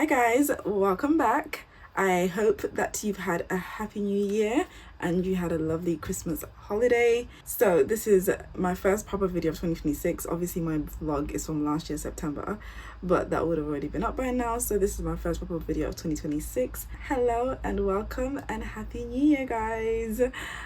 Hi guys, welcome back. I hope that you've had a happy new year and you had a lovely Christmas holiday. So this is my first proper video of 2026. Obviously my vlog is from last year September, but that would have already been up by now. So this is my first proper video of 2026. Hello and welcome and happy new year guys.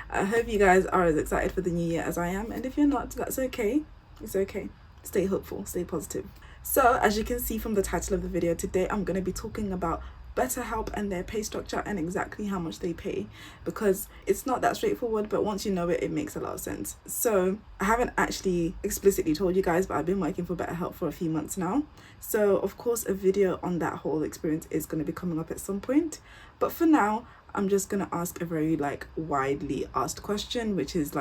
I hope you guys are as excited for the new year as I am, and if you're not, that's okay. It's okay. Stay hopeful, stay positive. So as you can see from the title of the video, today I'm going to be talking about BetterHelp and their pay structure and exactly how much they pay, because it's not that straightforward, but once you know it, it makes a lot of sense. So I haven't actually explicitly told you guys, but I've been working for BetterHelp for a few months now. So of course a video on that whole experience is going to be coming up at some point. But for now, I'm just going to ask a very widely asked question, which is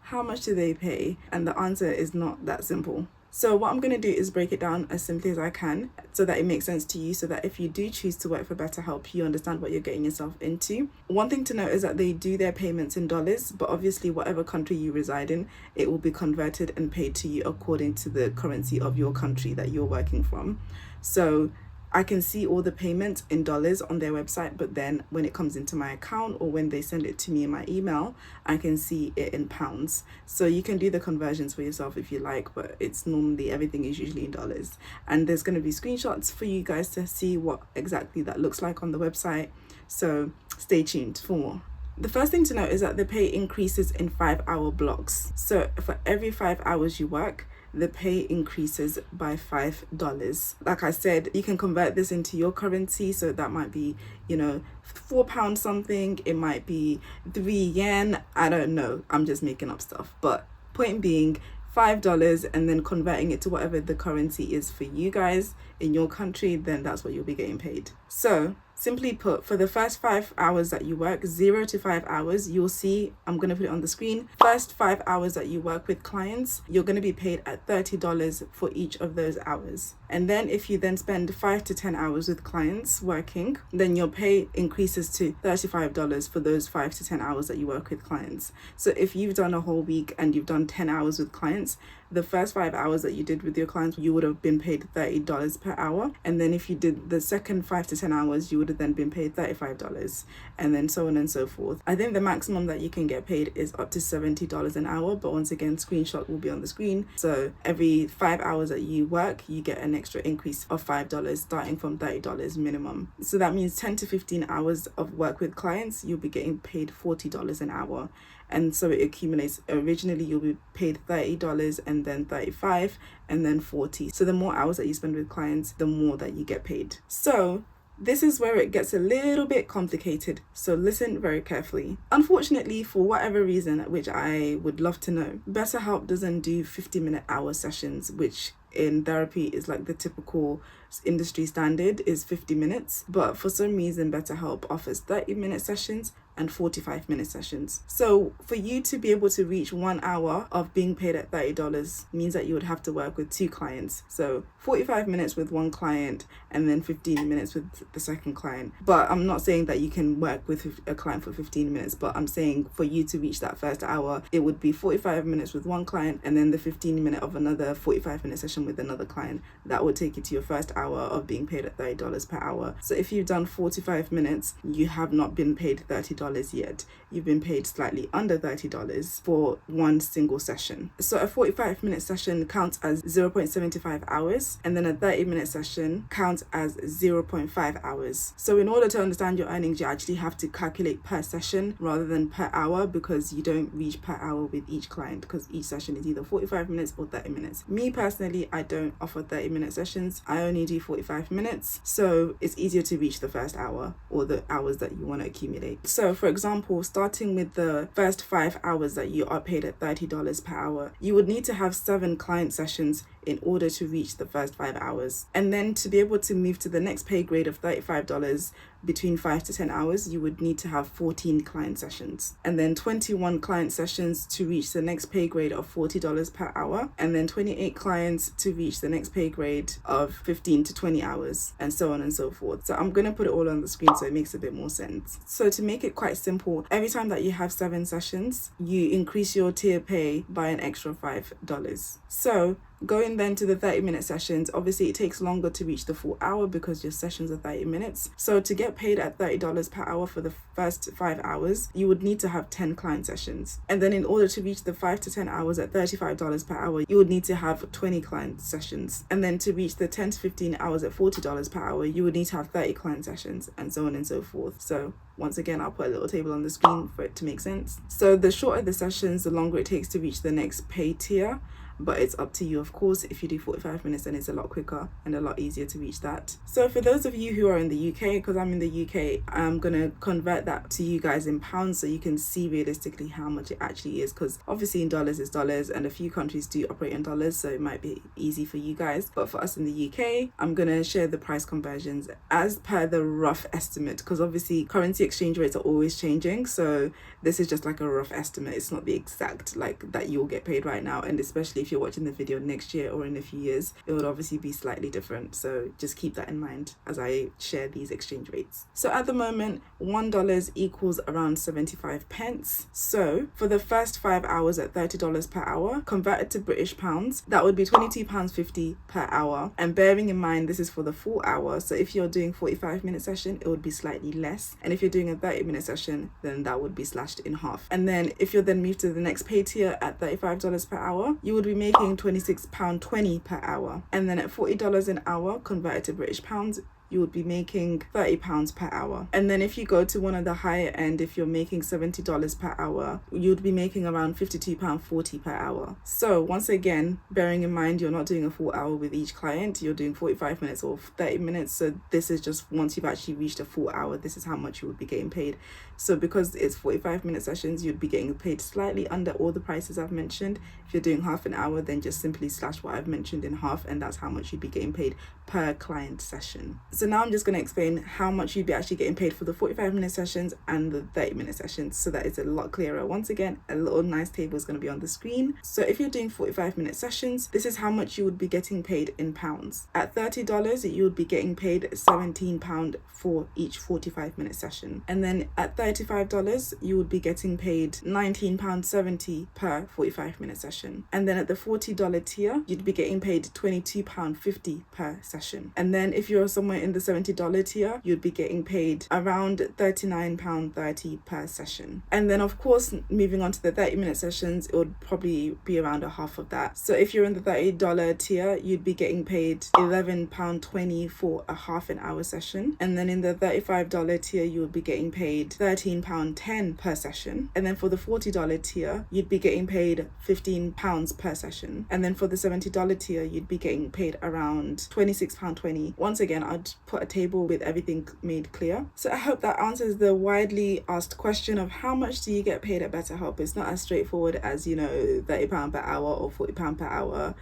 how much do they pay? And the answer is not that simple. So what I'm going to do is break it down as simply as I can so that it makes sense to you, so that if you do choose to work for BetterHelp, you understand what you're getting yourself into. One thing to note is that they do their payments in dollars, but obviously whatever country you reside in, it will be converted and paid to you according to the currency of your country that you're working from. So I can see all the payments in dollars on their website, but then when it comes into my account or when they send it to me in my email, I can see it in pounds. So you can do the conversions for yourself if you like, but it's normally, everything is usually in dollars. And there's going to be screenshots for you guys to see what exactly that looks like on the website. So stay tuned for more. The first thing to note is that the pay increases in 5-hour blocks. So for every 5 hours you work, the pay increases by $5. Like I said, you can convert this into your currency, so that might be, £4 something, it might be 3 yen, I don't know, I'm just making up stuff. But point being, $5, and then converting it to whatever the currency is for you guys in your country, then that's what you'll be getting paid. So simply put, for the first 5 hours that you work, 0 to 5 hours, you'll see, I'm going to put it on the screen. First 5 hours that you work with clients, you're going to be paid at $30 for each of those hours. And then if you then spend 5 to 10 hours with clients working, then your pay increases to $35 for those 5 to 10 hours that you work with clients. So if you've done a whole week and you've done 10 hours with clients, the first 5 hours that you did with your clients, you would have been paid $30 per hour. And then if you did the second 5 to 10 hours, you would have then been paid $35, and then so on and so forth. I think the maximum that you can get paid is up to $70 an hour, but once again, screenshot will be on the screen. So every 5 hours that you work, you get an extra increase of $5, starting from $30 minimum. So that means 10 to 15 hours of work with clients, you'll be getting paid $40 an hour. And so it accumulates. Originally you'll be paid $30 and then $35 and then $40. So the more hours that you spend with clients, the more that you get paid. So this is where it gets a little bit complicated, so listen very carefully. Unfortunately, for whatever reason, which I would love to know, BetterHelp doesn't do 50-minute hour sessions, which in therapy is the typical industry standard is 50 minutes. But for some reason, BetterHelp offers 30-minute sessions and 45-minute sessions. So for you to be able to reach 1 hour of being paid at $30 means that you would have to work with 2 clients. So 45 minutes with one client and then 15 minutes with the second client. But I'm not saying that you can work with a client for 15 minutes, but I'm saying for you to reach that first hour, it would be 45 minutes with one client and then the 15-minute of another 45-minute session with another client. That would take you to your first hour of being paid at $30 per hour. So if you've done 45 minutes, you have not been paid $30 yet. You've been paid slightly under $30 for one single session. So a 45-minute session counts as 0.75 hours, and then a 30-minute session counts as 0.5 hours. So in order to understand your earnings, you actually have to calculate per session rather than per hour, because you don't reach per hour with each client, because each session is either 45 minutes or 30 minutes. Me personally, I don't offer 30-minute sessions. I only do 45 minutes. So it's easier to reach the first hour or the hours that you want to accumulate. So for example, starting with the first 5 hours that you are paid at $30 per hour, you would need to have 7 client sessions in order to reach the first 5 hours. And then to be able to move to the next pay grade of $35 between 5 to 10 hours, you would need to have 14 client sessions. And then 21 client sessions to reach the next pay grade of $40 per hour. And then 28 clients to reach the next pay grade of 15 to 20 hours, and so on and so forth. So I'm going to put it all on the screen so it makes a bit more sense. So to make it quite simple, every time that you have 7 sessions, you increase your tier pay by an extra $5. So Going then to the 30-minute sessions, obviously it takes longer to reach the full hour because your sessions are 30 minutes. So to get paid at $30 per hour for the first 5 hours, you would need to have 10 client sessions. And then in order to reach the 5 to 10 hours at $35 per hour, you would need to have 20 client sessions. And then to reach the 10 to 15 hours at $40 per hour, you would need to have 30 client sessions, and so on and so forth. So once again, I'll put a little table on the screen for it to make sense. So the shorter the sessions, the longer it takes to reach the next pay tier. But it's up to you, of course. If you do 45 minutes, then it's a lot quicker and a lot easier to reach that. So for those of you who are in the UK, because I'm in the UK, I'm going to convert that to you guys in pounds so you can see realistically how much it actually is, because obviously in dollars is dollars and a few countries do operate in dollars, so it might be easy for you guys. But for us in the UK, I'm going to share the price conversions as per the rough estimate, because obviously currency exchange rates are always changing. So this is just like a rough estimate. It's not the exact like that you'll get paid right now, and especially if you're watching the video next year or in a few years, it would obviously be slightly different. So just keep that in mind as I share these exchange rates. So at the moment, $1 equals around 75 pence. So for the first 5 hours at $30 per hour, converted to British pounds, that would be £22.50 per hour. And bearing in mind, this is for the full hour. So if you're doing 45-minute session, it would be slightly less. And if you're doing a 30-minute session, then that would be slashed in half. And then if you're then moved to the next pay tier at $35 per hour, you would be making £26.20 per hour. And then at $40 an hour, converted to British pounds, you would be making £30 per hour. And then if you go to one of the higher end, if you're making $70 per hour, you'd be making around £52.40 per hour. So once again, bearing in mind you're not doing a full hour with each client, you're doing 45 minutes or 30 minutes. So this is just once you've actually reached a full hour, this is how much you would be getting paid. So because it's 45-minute sessions, you'd be getting paid slightly under all the prices I've mentioned. If you're doing half an hour, then just simply slash what I've mentioned in half, and that's how much you'd be getting paid per client session. So now I'm just going to explain how much you'd be actually getting paid for the 45-minute sessions and the 30-minute sessions, so that it's a lot clearer. Once again, a little nice table is going to be on the screen. So if you're doing 45-minute sessions, this is how much you would be getting paid in pounds. At $30, you would be getting paid £17 for each 45-minute session. And then at $35, you would be getting paid £19.70 per 45-minute session. And then at the $40 tier, you'd be getting paid £22.50 per session. And then if you're somewhere in the $70 tier, you'd be getting paid around £39.30 per session. And then of course, moving on to the 30-minute sessions, it would probably be around a half of that. So if you're in the $30 tier, you'd be getting paid £11.20 for a half an hour session. And then in the $35 tier, you would be getting paid £13.10 per session. And then for the $40 tier, you'd be getting paid £15 per session. And then for the $70 tier, you'd be getting paid around £26.20. Once again, I'd put a table with everything made clear. So I hope that answers the widely asked question of how much do you get paid at BetterHelp. It's not as straightforward as, you know, £30 per hour or £40 per hour,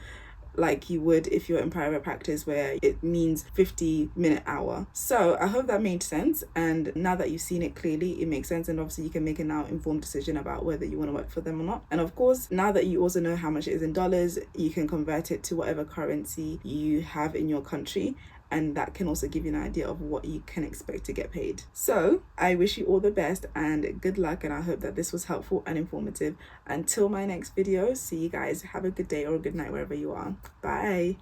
like you would if you're in private practice, where it means 50-minute hour. So I hope that made sense, and now that you've seen it clearly, it makes sense, and obviously you can make a now informed decision about whether you want to work for them or not. And of course, now that you also know how much it is in dollars, you can convert it to whatever currency you have in your country, and that can also give you an idea of what you can expect to get paid. So I wish you all the best and good luck, and I hope that this was helpful and informative. Until my next video, see you guys. Have a good day or a good night wherever you are. Bye.